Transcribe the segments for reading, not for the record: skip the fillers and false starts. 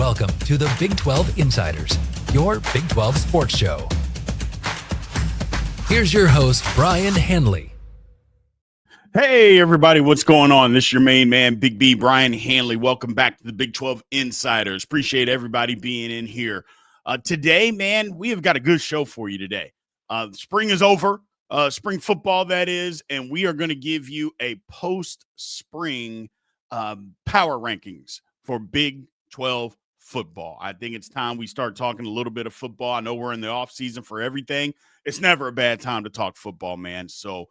Welcome to the Big 12 Insiders, your Big 12 sports show. Here's your host, Brien Hanley. Hey, everybody, what's going on? This is your main man, Big B, Brien Hanley. Welcome back to the Big 12 Insiders. Appreciate everybody being in here. Today, man, we have got a good show for you today. Spring is over, spring football, that is, and we are going to give you a post-spring power rankings for Big 12 football. I think it's time we start talking a little bit of football. I know we're in the off season for everything. It's never a bad time to talk football, man. So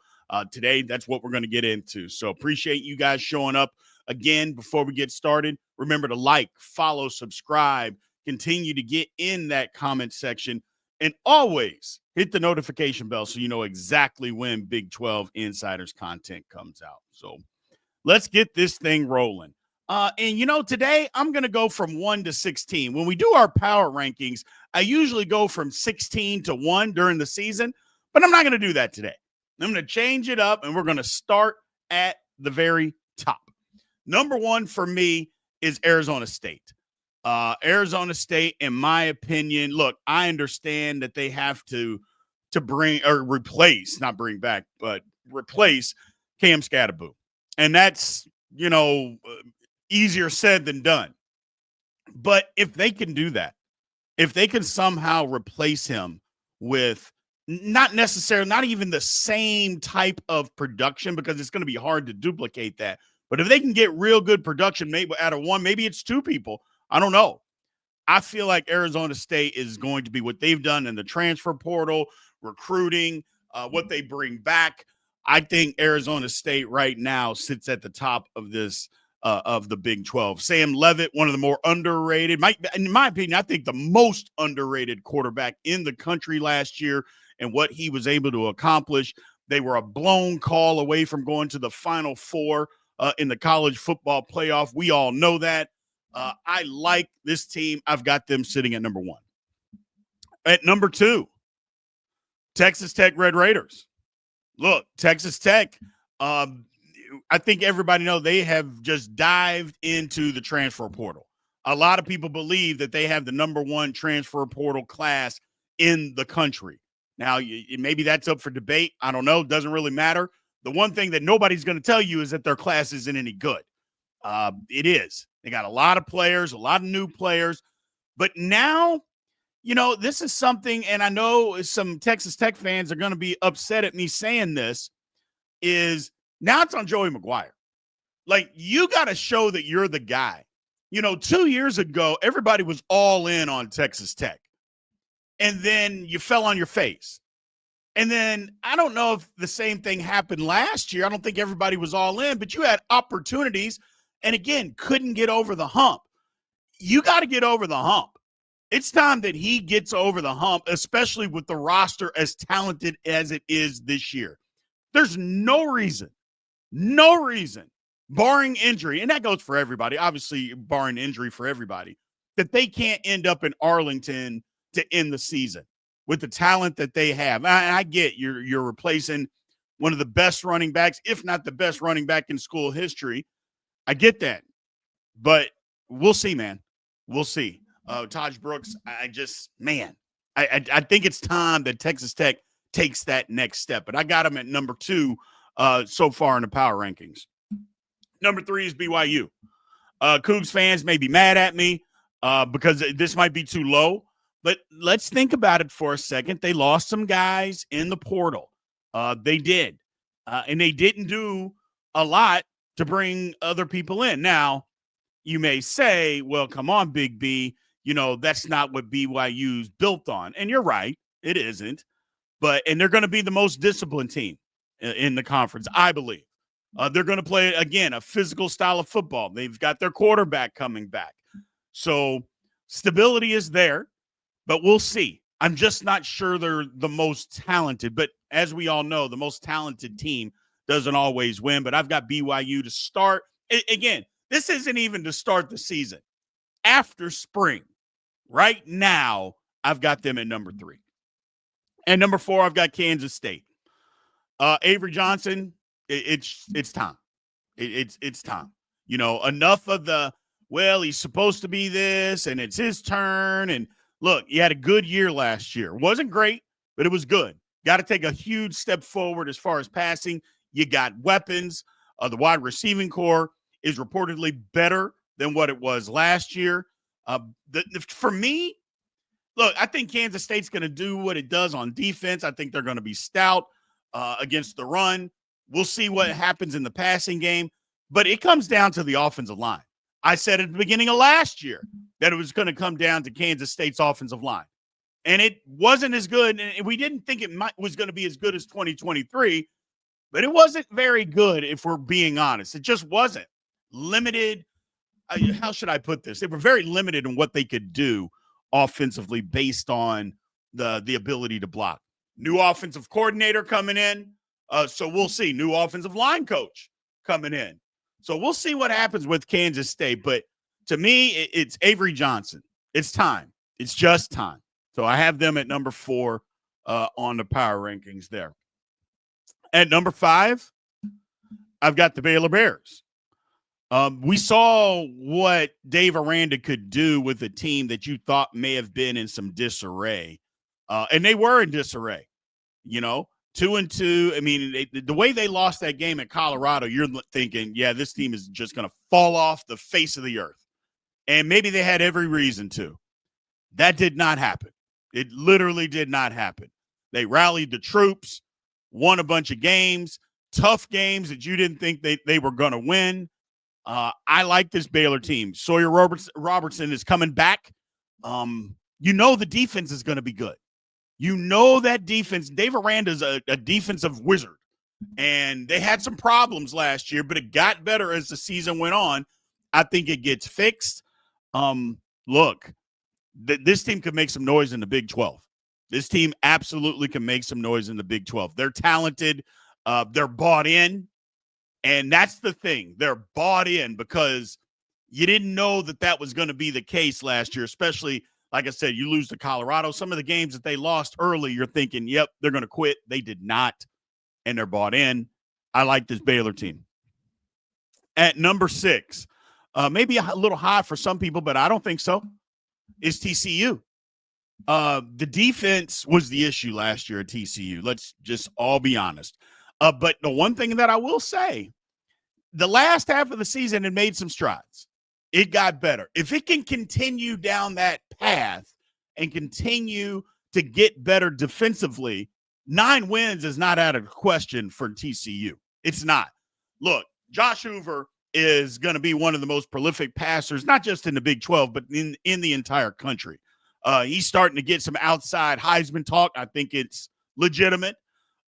today, that's what we're going to get into. So appreciate you guys showing up. Again, before we get started, remember to like, follow, subscribe, continue to get in that comment section, and always hit the notification bell so you know exactly when Big 12 Insiders content comes out. So let's get this thing rolling. Today I'm going to go from 1 to 16. When we do our power rankings, I usually go from 16 to 1 during the season, but I'm not going to do that today. I'm going to change it up, and we're going to start at the very top. Number 1 for me is Arizona State. Arizona State, in my opinion, look, I understand that they have to replace Cam Scatterboo. And that's, easier said than done. But if they can do that, if they can somehow replace him with not even the same type of production, because it's going to be hard to duplicate that. But if they can get real good production, maybe out of one, maybe it's two people. I don't know. I feel like Arizona State is going to be what they've done in the transfer portal, recruiting, what they bring back. I think Arizona State right now sits at the top of this of the Big 12. Sam Leavitt, one of the more underrated, in my opinion, I think the most underrated quarterback in the country last year, and what he was able to accomplish. They were a blown call away from going to the Final Four in the college football playoff. We all know that. I like this team. I've got them sitting at number 1. At number 2, Texas Tech Red Raiders. Look, Texas Tech, I think everybody knows they have just dived into the transfer portal. A lot of people believe that they have the number 1 transfer portal class in the country. Now, maybe that's up for debate. I don't know. Doesn't really matter. The one thing that nobody's going to tell you is that their class isn't any good. It is. They got a lot of players, a lot of new players. But now, this is something, and I know some Texas Tech fans are going to be upset at me saying this, is now it's on Joey McGuire. Like, you got to show that you're the guy. 2 years ago, everybody was all in on Texas Tech. And then you fell on your face. And then I don't know if the same thing happened last year. I don't think everybody was all in, but you had opportunities and, again, couldn't get over the hump. You got to get over the hump. It's time that he gets over the hump, especially with the roster as talented as it is this year. There's no reason, barring injury, and that goes for everybody, obviously barring injury for everybody, that they can't end up in Arlington to end the season with the talent that they have. I get you're replacing one of the best running backs, if not the best running back in school history. I get that. But we'll see, man. We'll see. Taj Brooks, I think it's time that Texas Tech takes that next step. But I got them at number 2 so far in the power rankings. Number 3 is BYU. Cougs fans may be mad at me because this might be too low. But let's think about it for a second. They lost some guys in the portal. They did. And they didn't do a lot to bring other people in. Now, you may say, well, come on, Big B. That's not what BYU's built on. And you're right. It isn't. And they're going to be the most disciplined team in the conference, I believe. They're going to play, again, a physical style of football. They've got their quarterback coming back. So stability is there. But we'll see. I'm just not sure they're the most talented. But as we all know, the most talented team doesn't always win. But I've got BYU to start. Again, this isn't even to start the season. After spring, right now, I've got them at number 3. And number 4, I've got Kansas State. Avery Johnson, it's time. It's time. Enough of the well, he's supposed to be this and it's his turn. And look, he had a good year last year. Wasn't great, but it was good. Got to take a huge step forward as far as passing. You got weapons. The wide receiving core is reportedly better than what it was last year. For me, look, I think Kansas State's going to do what it does on defense. I think they're going to be stout against the run. We'll see what happens in the passing game, but it comes down to the offensive line. I said at the beginning of last year that it was going to come down to Kansas State's offensive line, and it wasn't as good. And we didn't think it was going to be as good as 2023, but it wasn't very good, if we're being honest. It just wasn't. Limited. How should I put this? They were very limited in what they could do offensively based on the ability to block. New offensive coordinator coming in. So we'll see. New offensive line coach coming in. So we'll see what happens with Kansas State. But to me, it's Avery Johnson. It's time. It's just time. So I have them at number 4 on the power rankings there. At number 5, I've got the Baylor Bears. We saw what Dave Aranda could do with a team that you thought may have been in some disarray. And they were in disarray, 2-2. I mean, the way they lost that game at Colorado, you're thinking, yeah, this team is just going to fall off the face of the earth. And maybe they had every reason to. That did not happen. It literally did not happen. They rallied the troops, won a bunch of games, tough games that you didn't think they were going to win. I like this Baylor team. Sawyer Robertson is coming back. The defense is going to be good. That defense, Dave Aranda's a defensive wizard. And they had some problems last year, but it got better as the season went on. I think it gets fixed. This team could make some noise in the Big 12. This team absolutely can make some noise in the Big 12. They're talented. They're bought in. And that's the thing. They're bought in because you didn't know that was going to be the case last year, especially, like I said, you lose to Colorado. Some of the games that they lost early, you're thinking, yep, they're going to quit. They did not, and they're bought in. I like this Baylor team. At number 6, maybe a little high for some people, but I don't think so, is TCU. The defense was the issue last year at TCU. Let's just all be honest. But the one thing that I will say, the last half of the season, it made some strides. It got better. If it can continue down that path and continue to get better defensively, 9 wins is not out of the question for TCU. It's not. Look, Josh Hoover is going to be one of the most prolific passers, not just in the Big 12, but in the entire country. He's starting to get some outside Heisman talk. I think it's legitimate.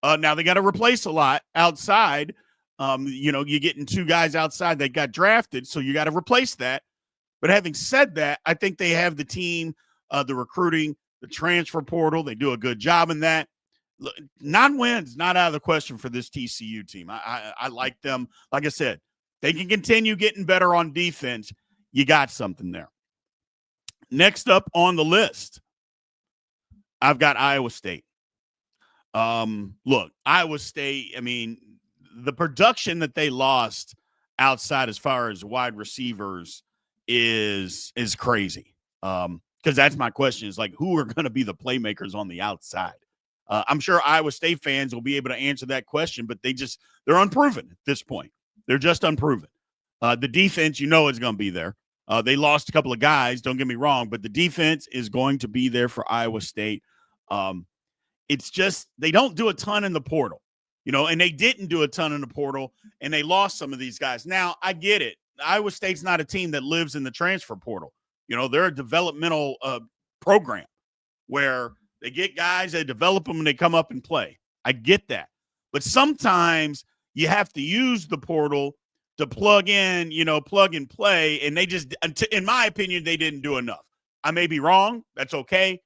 Now they got to replace a lot outside. You're getting 2 guys outside that got drafted, so you got to replace that. But having said that, I think they have the team, the recruiting, the transfer portal. They do a good job in that. 9 wins, not out of the question for this TCU team. I like them. Like I said, they can continue getting better on defense. You got something there. Next up on the list, I've got Iowa State. Look, Iowa State, I mean, the production that they lost outside as far as wide receivers is crazy. Because that's my question, is like, who are going to be the playmakers on the outside? I'm sure Iowa State fans will be able to answer that question, but they're unproven at this point. They're just unproven. The defense, is going to be there. They lost a couple of guys, don't get me wrong, but the defense is going to be there for Iowa State. It's just they don't do a ton in the portal, and they didn't do a ton in the portal, and they lost some of these guys. Now, I get it. Iowa State's not a team that lives in the transfer portal. They're a developmental program where they get guys, they develop them, and they come up and play. I get that. But sometimes you have to use the portal to plug in, plug and play, and they just, in my opinion, they didn't do enough. I may be wrong. That's okay.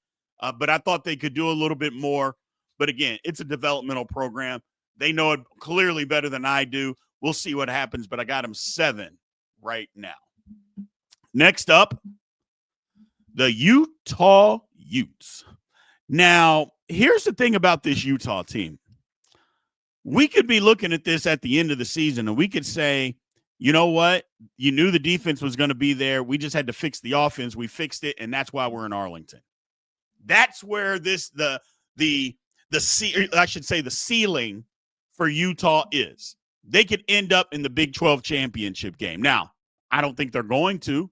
But I thought they could do a little bit more. But again, it's a developmental program. They know it clearly better than I do. We'll see what happens, but I got them 7 right now. Next up, the Utah Utes. Now, here's the thing about this Utah team. We could be looking at this at the end of the season, and we could say, you know what? You knew the defense was going to be there. We just had to fix the offense. We fixed it, and that's why we're in Arlington. That's where the ceiling for Utah is. They could end up in the Big 12 championship game. Now, I don't think they're going to,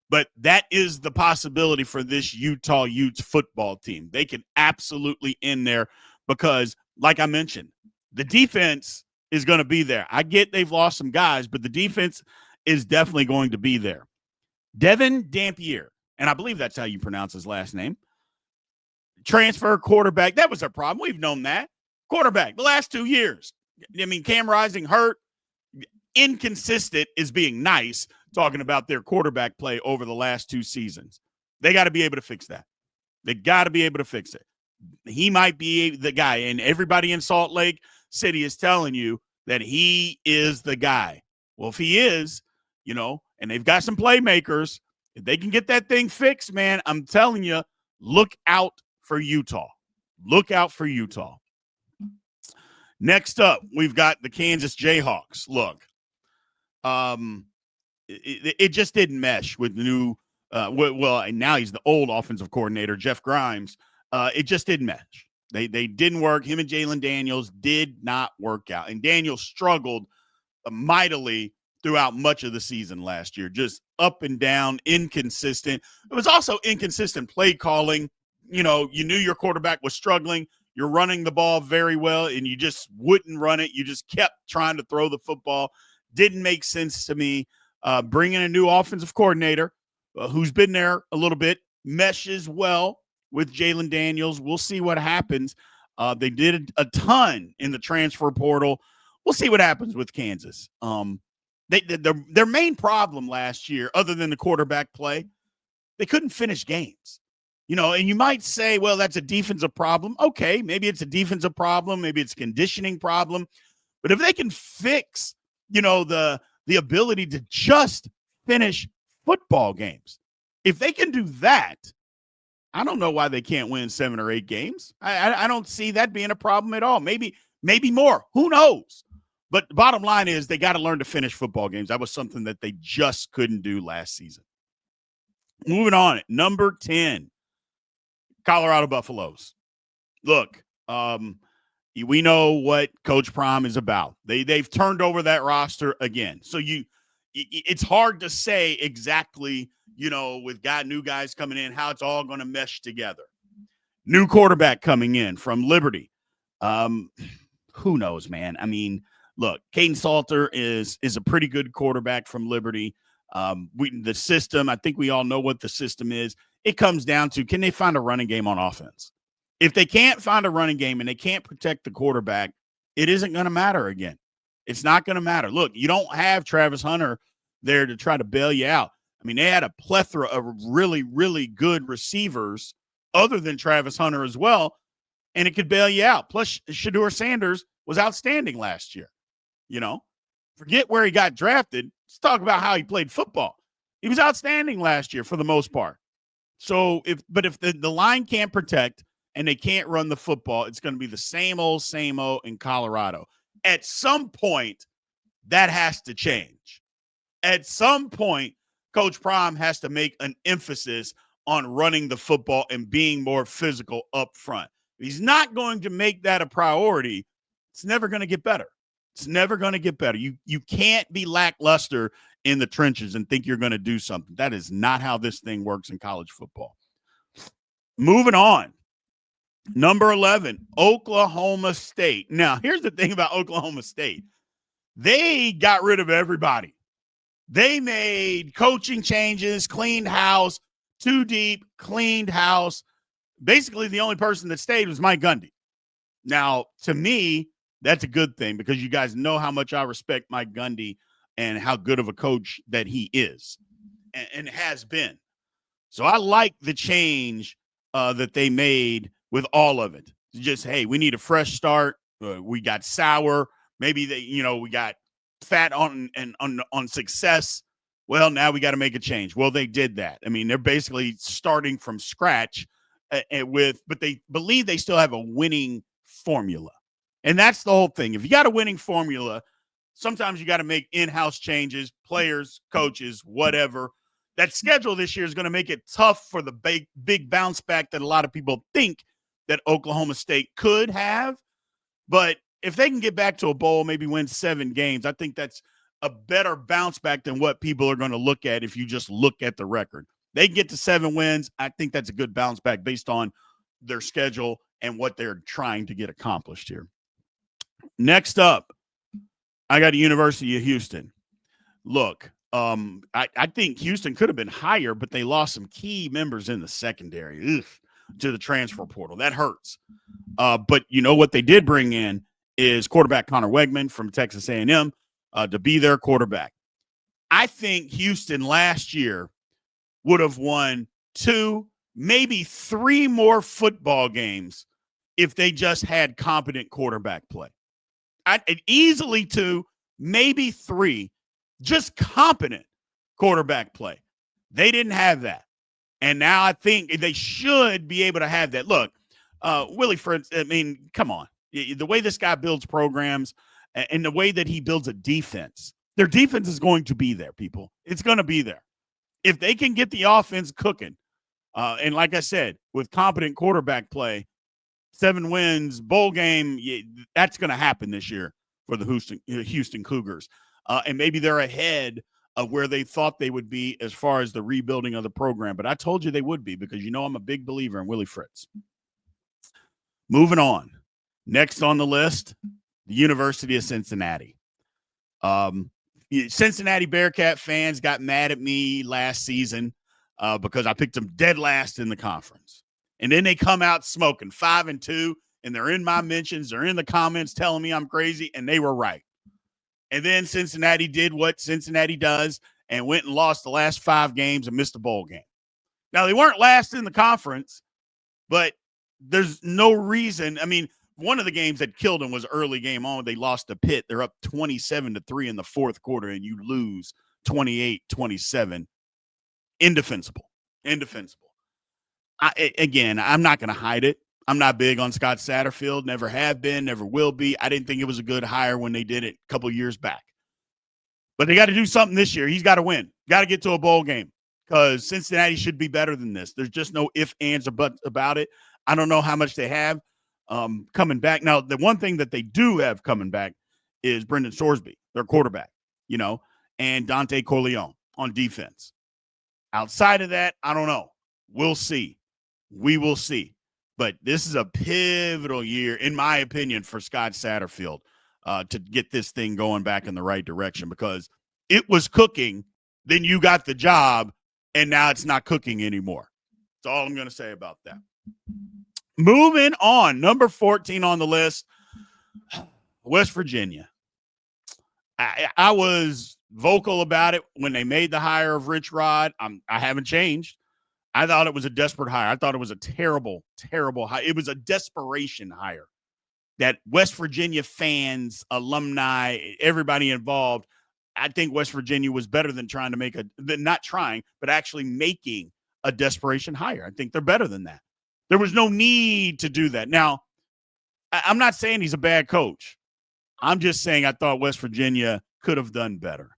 but that is the possibility for this Utah Utes football team. They can absolutely end there because, like I mentioned, the defense is going to be there. I get they've lost some guys, but the defense is definitely going to be there. Devin Dampier, and I believe that's how you pronounce his last name, transfer quarterback. That was a problem. We've known that. Quarterback, the last 2 years. I mean, Cam Rising hurt. Inconsistent is being nice, talking about their quarterback play over the last 2 seasons. They got to be able to fix that. They got to be able to fix it. He might be the guy, and everybody in Salt Lake City is telling you that he is the guy. Well, if he is, and they've got some playmakers, if they can get that thing fixed, man, I'm telling you, look out for Utah. Look out for Utah. Next up, we've got the Kansas Jayhawks. Look, it just didn't mesh with the new, and now he's the old offensive coordinator, Jeff Grimes. It just didn't mesh. They didn't work. Him and Jalen Daniels did not work out. And Daniels struggled mightily throughout much of the season last year, just up and down, inconsistent. It was also inconsistent play calling. You knew your quarterback was struggling. You're running the ball very well, and you just wouldn't run it. You just kept trying to throw the football. Didn't make sense to me. Bringing a new offensive coordinator who's been there a little bit, meshes well with Jalen Daniels. We'll see what happens. They did a ton in the transfer portal. We'll see what happens with Kansas. Their main problem last year, other than the quarterback play, they couldn't finish games. And you might say, well, that's a defensive problem. Okay, maybe it's a defensive problem. Maybe it's a conditioning problem. But if they can fix, the ability to just finish football games, if they can do that, I don't know why they can't win 7 or 8 games. I don't see that being a problem at all. Maybe more. Who knows? But the bottom line is they got to learn to finish football games. That was something that they just couldn't do last season. Moving on, number 10. Colorado Buffaloes. Look, we know what Coach Prime is about. They've turned over that roster again. So it's hard to say exactly, with new guys coming in, how it's all going to mesh together. New quarterback coming in from Liberty. Who knows, man? I mean, look, Caden Salter is a pretty good quarterback from Liberty. The system, I think we all know what the system is. It comes down to, can they find a running game on offense? If they can't find a running game and they can't protect the quarterback, it isn't going to matter again. It's not going to matter. Look, you don't have Travis Hunter there to try to bail you out. I mean, they had a plethora of really, really good receivers other than Travis Hunter as well, and it could bail you out. Plus, Shedeur Sanders was outstanding last year. Forget where he got drafted. Let's talk about how he played football. He was outstanding last year for the most part. So if the line can't protect and they can't run the football, it's going to be the same old in Colorado. At some point, that has to change. At some point, Coach Prime has to make an emphasis on running the football and being more physical up front. If he's not going to make that a priority, it's never going to get better. It's never going to get better. You can't be lackluster in the trenches and think you're going to do something. That is not how this thing works in college football. Moving on. Number 11, Oklahoma State. Now, here's the thing about Oklahoma State. They got rid of everybody. They made coaching changes, cleaned house, too deep, cleaned house. Basically, the only person that stayed was Mike Gundy. Now, to me, that's a good thing because you guys know how much I respect Mike Gundy and how good of a coach that he is and has been. So I like the change that they made with all of it. Just, hey, we need a fresh start. We got sour. Maybe we got fat on success. Well, now we got to make a change. Well, they did that. I mean, they're basically starting from scratch but they believe they still have a winning formula. And that's the whole thing. If you got a winning formula, Sometimes you got to make in-house changes, players, coaches, whatever. That schedule this year is going to make it tough for the big bounce back that a lot of people think that Oklahoma State could have. But if they can get back to a bowl, maybe win 7 games, I think that's a better bounce back than what people are going to look at if you just look at the record. They get to 7 wins. I think that's a good bounce back based on their schedule and what they're trying to get accomplished here. Next up, I got the University of Houston. Look, I think Houston could have been higher, but they lost some key members in the secondary to the transfer portal. That hurts. But you know what they did bring in is quarterback Connor Wegman from Texas A&M to be their quarterback. I think Houston last year would have won 2, maybe 3 more football games if they just had competent quarterback play. Easily 2, maybe 3, just competent quarterback play. They didn't have that. And now I think they should be able to have that. Look, Willie Fritz, I mean, come on. The way this guy builds programs and the way that he builds a defense, their defense is going to be there, people. It's going to be there. If they can get the offense cooking, and like I said, with competent quarterback play, 7 wins, bowl game, that's going to happen this year for the Houston Cougars. And maybe they're ahead of where they thought they would be as far as the rebuilding of the program. But I told you they would be because, I'm a big believer in Willie Fritz. Moving on. Next on the list, the University of Cincinnati. Cincinnati Bearcat fans got mad at me last season because I picked them dead last in the conference. And then they come out smoking 5-2, and they're in my mentions. They're in the comments telling me I'm crazy, and they were right. And then Cincinnati did what Cincinnati does and went and lost the last 5 games and missed a bowl game. Now, they weren't last in the conference, but there's no reason. I mean, one of the games that killed them was early game on. They lost to Pitt. They're up 27-3 in the fourth quarter, and you lose 28-27. Indefensible. I'm not going to hide it. I'm not big on Scott Satterfield. Never have been, never will be. I didn't think it was a good hire when they did it a couple years back. But they got to do something this year. He's got to win. Got to get to a bowl game because Cincinnati should be better than this. There's just no ifs, ands, or buts about it. I don't know how much they have coming back. Now, the one thing that they do have coming back is Brendan Sorsby, their quarterback, and Dante Corleone on defense. Outside of that, I don't know. We'll see. We will see. But this is a pivotal year, in my opinion, for Scott Satterfield to get this thing going back in the right direction because it was cooking, then you got the job, and now it's not cooking anymore. That's all I'm going to say about that. Moving on, number 14 on the list, West Virginia. I was vocal about it when they made the hire of Rich Rod. I haven't changed. I thought it was a desperate hire. I thought it was a terrible, terrible hire. It was a desperation hire that West Virginia fans, alumni, everybody involved, I think West Virginia was better than but actually making a desperation hire. I think they're better than that. There was no need to do that. Now, I'm not saying he's a bad coach. I'm just saying I thought West Virginia could have done better.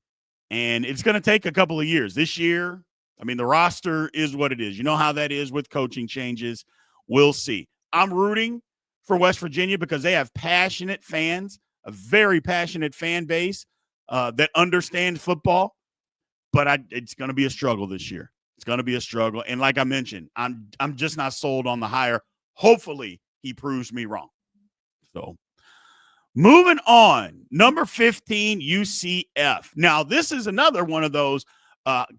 And it's going to take a couple of years. This year, the roster is what it is. You know how that is with coaching changes. We'll see. I'm rooting for West Virginia because they have passionate fans, a very passionate fan base that understands football. But it's going to be a struggle this year. It's going to be a struggle. And like I mentioned, I'm just not sold on the hire. Hopefully, he proves me wrong. So, moving on, number 15, UCF. Now, this is another one of those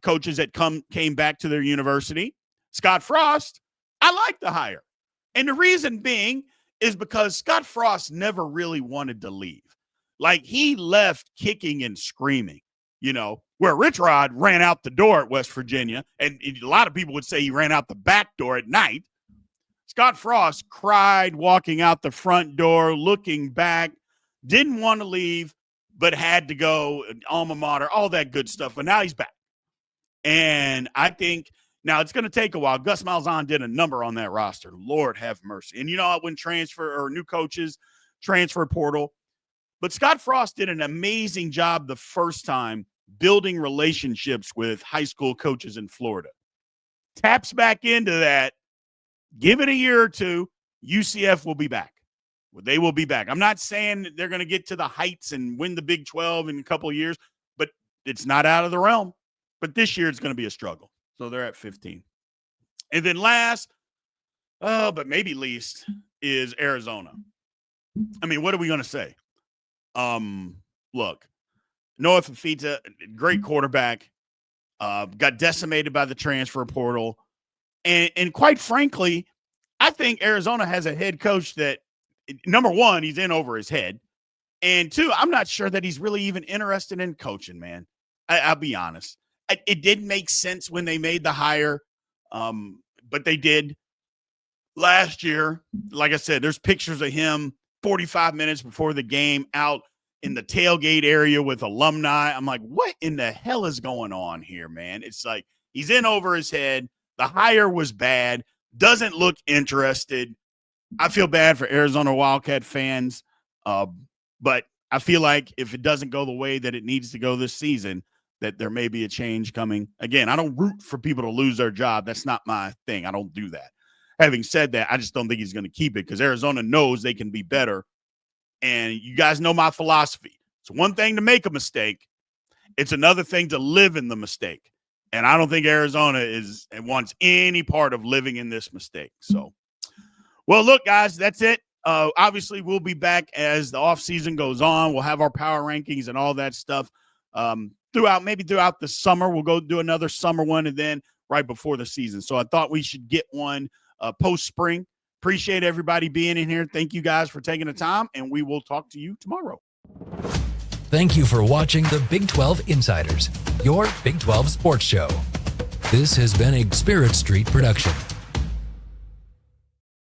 coaches that came back to their university. Scott Frost, I like the hire. And the reason being is because Scott Frost never really wanted to leave. Like, he left kicking and screaming, where Rich Rod ran out the door at West Virginia, and a lot of people would say he ran out the back door at night. Scott Frost cried walking out the front door, looking back, didn't want to leave, but had to go, alma mater, all that good stuff. But now he's back. And I think now it's going to take a while. Gus Malzahn did a number on that roster. Lord have mercy. And when new coaches, transfer portal, But Scott Frost did an amazing job the first time building relationships with high school coaches in Florida. Taps back into that. Give it a year or two. UCF will be back. They will be back. I'm not saying they're going to get to the heights and win the Big 12 in a couple of years, but it's not out of the realm. But this year it's going to be a struggle. So they're at 15. And then last, but maybe least, is Arizona. I mean, what are we going to say? Look, Noah Fafita, great quarterback, got decimated by the transfer portal. And quite frankly, I think Arizona has a head coach that, number one, he's in over his head. And two, I'm not sure that he's really even interested in coaching, man. I'll be honest. It didn't make sense when they made the hire, but they did last year. Like I said, there's pictures of him 45 minutes before the game out in the tailgate area with alumni. I'm like, what in the hell is going on here, man? It's like he's in over his head. The hire was bad. Doesn't look interested. I feel bad for Arizona Wildcat fans, but I feel like if it doesn't go the way that it needs to go this season, that there may be a change coming. Again, I don't root for people to lose their job. That's not my thing. I don't do that. Having said that, I just don't think he's going to keep it because Arizona knows they can be better. And you guys know my philosophy. It's one thing to make a mistake. It's another thing to live in the mistake. And I don't think Arizona wants any part of living in this mistake. So, well, look, guys, that's it. Obviously, we'll be back as the offseason goes on. We'll have our power rankings and all that stuff throughout the summer. We'll go do another summer one and then right before the season. So I thought we should get one post-spring. Appreciate everybody being in here. Thank you guys for taking the time, and we will talk to you tomorrow. Thank you for watching the Big 12 Insiders, your Big 12 sports show. This has been a Spirit Street production.